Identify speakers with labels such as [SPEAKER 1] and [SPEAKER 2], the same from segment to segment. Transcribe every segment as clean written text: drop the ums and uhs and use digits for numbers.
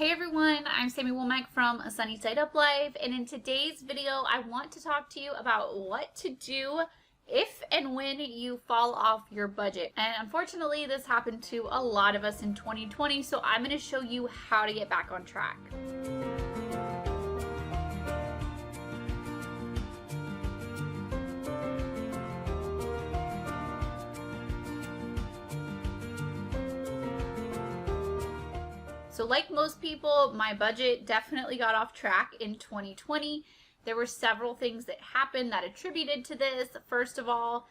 [SPEAKER 1] Hey everyone, I'm Sami from A Sunny Side Up Life, and in today's video I want to talk to you about what to do if and when you fall off your budget. And unfortunately this happened to a lot of us in 2020, so I'm going to show you how to get back on track. So like most people, my budget definitely got off track in 2020. There were several things that happened that attributed to this. First of all,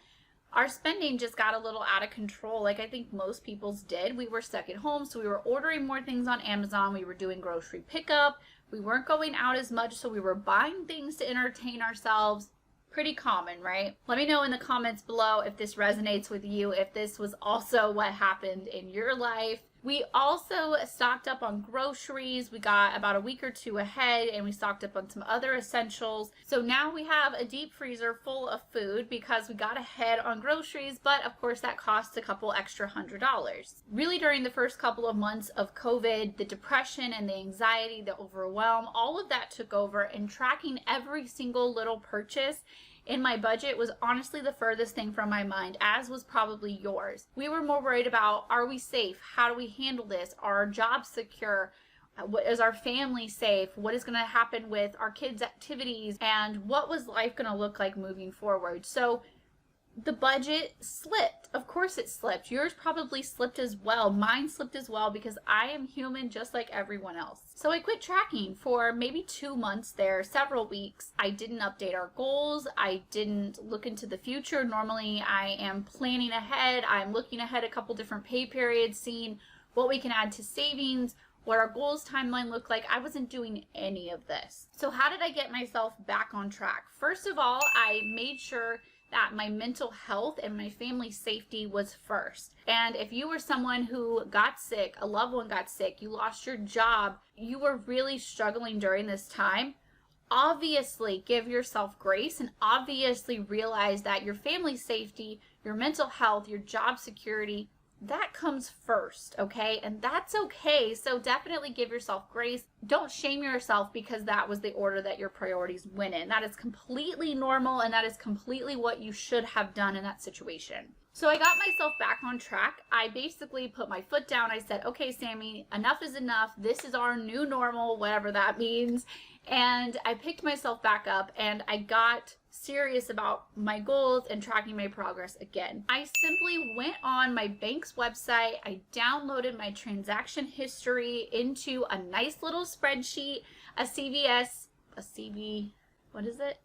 [SPEAKER 1] our spending just got a little out of control, like I think most people's did. We were stuck at home, so we were ordering more things on Amazon. We were doing grocery pickup. We weren't going out as much, so we were buying things to entertain ourselves. Pretty common, right? Let me know in the comments below if this resonates with you, if this was also what happened in your life. We also stocked up on groceries. We got about a week or two ahead, and we stocked up on some other essentials. So now we have a deep freezer full of food because we got ahead on groceries, but of course that costs a couple extra $100. Really, during the first couple of months of COVID, the depression and the anxiety, the overwhelm, all of that took over, and tracking every single little purchase in my budget was honestly the furthest thing from my mind, as was probably yours. We were more worried about, are we safe? How do we handle this? Are our jobs secure? Is our family safe? What is going to happen with our kids' activities? And what was life going to look like moving forward? So the budget slipped. Of course it slipped. Yours probably slipped as well. Mine slipped as well because I am human just like everyone else. So I quit tracking for maybe 2 months there, several weeks. I didn't update our goals. I didn't look into the future. Normally I am planning ahead. I'm looking ahead a couple different pay periods, seeing what we can add to savings, what our goals timeline looked like. I wasn't doing any of this. So how did I get myself back on track? First of all, I made sure that my mental health and my family's safety was first. And if you were someone who got sick, a loved one got sick, you lost your job, you were really struggling during this time, obviously give yourself grace and obviously realize that your family's safety, your mental health, your job security, that comes first, okay? And that's okay. So definitely give yourself grace. Don't shame yourself because that was the order that your priorities went in. That is completely normal, and that is completely what you should have done in that situation. So I got myself back on track. I basically put my foot down. I said, okay, Sami, enough is enough. This is our new normal, whatever that means. And I picked myself back up and I got serious about my goals and tracking my progress again. I simply went on my bank's website. I downloaded my transaction history into a nice little spreadsheet, what is it?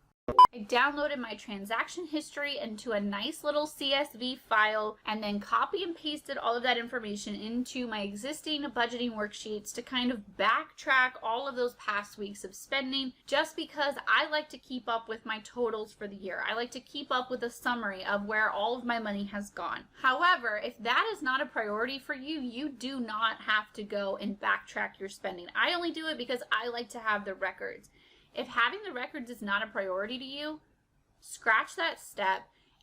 [SPEAKER 1] I downloaded my transaction history into a nice little CSV file and then copy and pasted all of that information into my existing budgeting worksheets to kind of backtrack all of those past weeks of spending, just because I like to keep up with my totals for the year. I like to keep up with a summary of where all of my money has gone. However, if that is not a priority for you, you do not have to go and backtrack your spending. I only do it because I like to have the records. If having the records is not a priority to you, scratch that step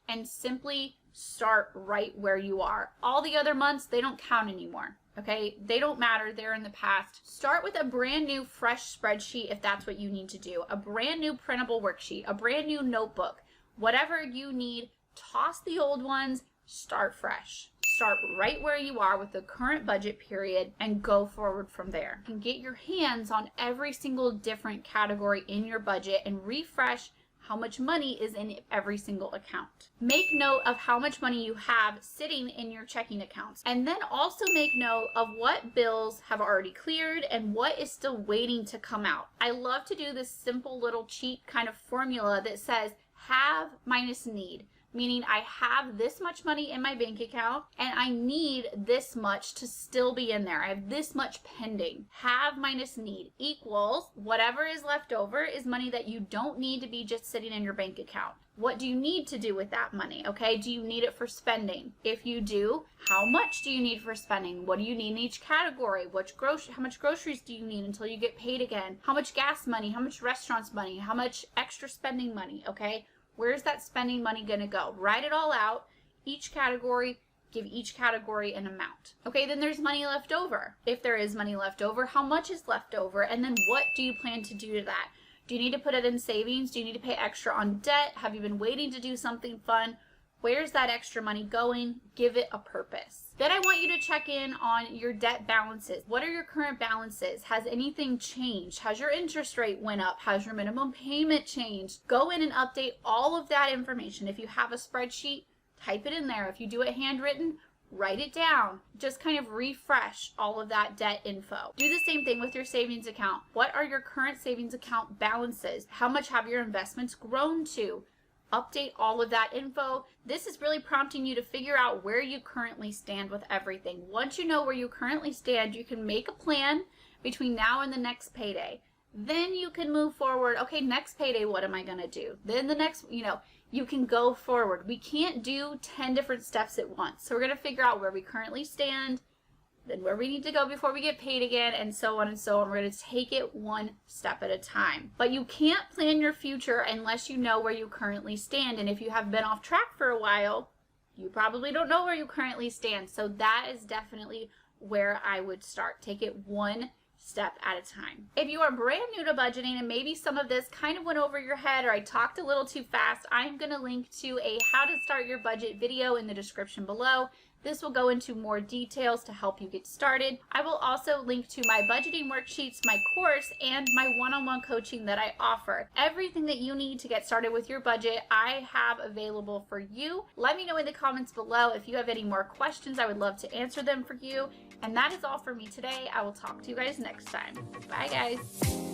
[SPEAKER 1] and simply start right where you are. All the other months, they don't count anymore, okay? They don't matter. They're in the past. Start with a brand new, fresh spreadsheet if that's what you need to do. A brand new printable worksheet, a brand new notebook, whatever you need. Toss the old ones, start fresh. Start right where you are with the current budget period and go forward from there. You can get your hands on every single different category in your budget and refresh how much money is in every single account. Make note of how much money you have sitting in your checking accounts, and then also make note of what bills have already cleared and what is still waiting to come out. I love to do this simple little cheat kind of formula that says have minus need. Meaning I have this much money in my bank account and I need this much to still be in there. I have this much pending. Have minus need equals whatever is left over is money that you don't need to be just sitting in your bank account. What do you need to do with that money? Okay, do you need it for spending? If you do, how much do you need for spending? What do you need in each category? How much groceries do you need until you get paid again? How much gas money? How much restaurants money? How much extra spending money? Okay. Where's that spending money going to go? Write it all out, each category, Give each category an amount. Okay, then there's money left over. If there is money left over, how much is left over? And then what do you plan to do to that? Do you need to put it in savings? Do you need to pay extra on debt? Have you been waiting to do something fun? Where's that extra money going? Give it a purpose. Then I want you to check in on your debt balances. What are your current balances? Has anything changed? Has your interest rate went up? Has your minimum payment changed? Go in and update all of that information. If you have a spreadsheet, type it in there. If you do it handwritten, write it down. Just kind of refresh all of that debt info. Do the same thing with your savings account. What are your current savings account balances? How much have your investments grown to? Update all of that info. This is really prompting you to figure out where you currently stand with everything. Once you know where you currently stand, you can make a plan between now and the next payday. Then you can move forward. Okay, next payday, what am I going to do? Then the next, you can go forward. We can't do 10 different steps at once. So we're going to figure out where we currently stand, then where we need to go before we get paid again, and so on and so on. We're going to take it one step at a time. But you can't plan your future unless you know where you currently stand. And if you have been off track for a while, you probably don't know where you currently stand. So that is definitely where I would start. Take it one step at a time. If you are brand new to budgeting and maybe some of this kind of went over your head or I talked a little too fast, I'm going to link to a how to start your budget video in the description below. This will go into more details to help you get started. I will also link to my budgeting worksheets, my course, and my one-on-one coaching that I offer. Everything that you need to get started with your budget, I have available for you. Let me know in the comments below if you have any more questions. I would love to answer them for you. And that is all for me today. I will talk to you guys next time. Bye, guys.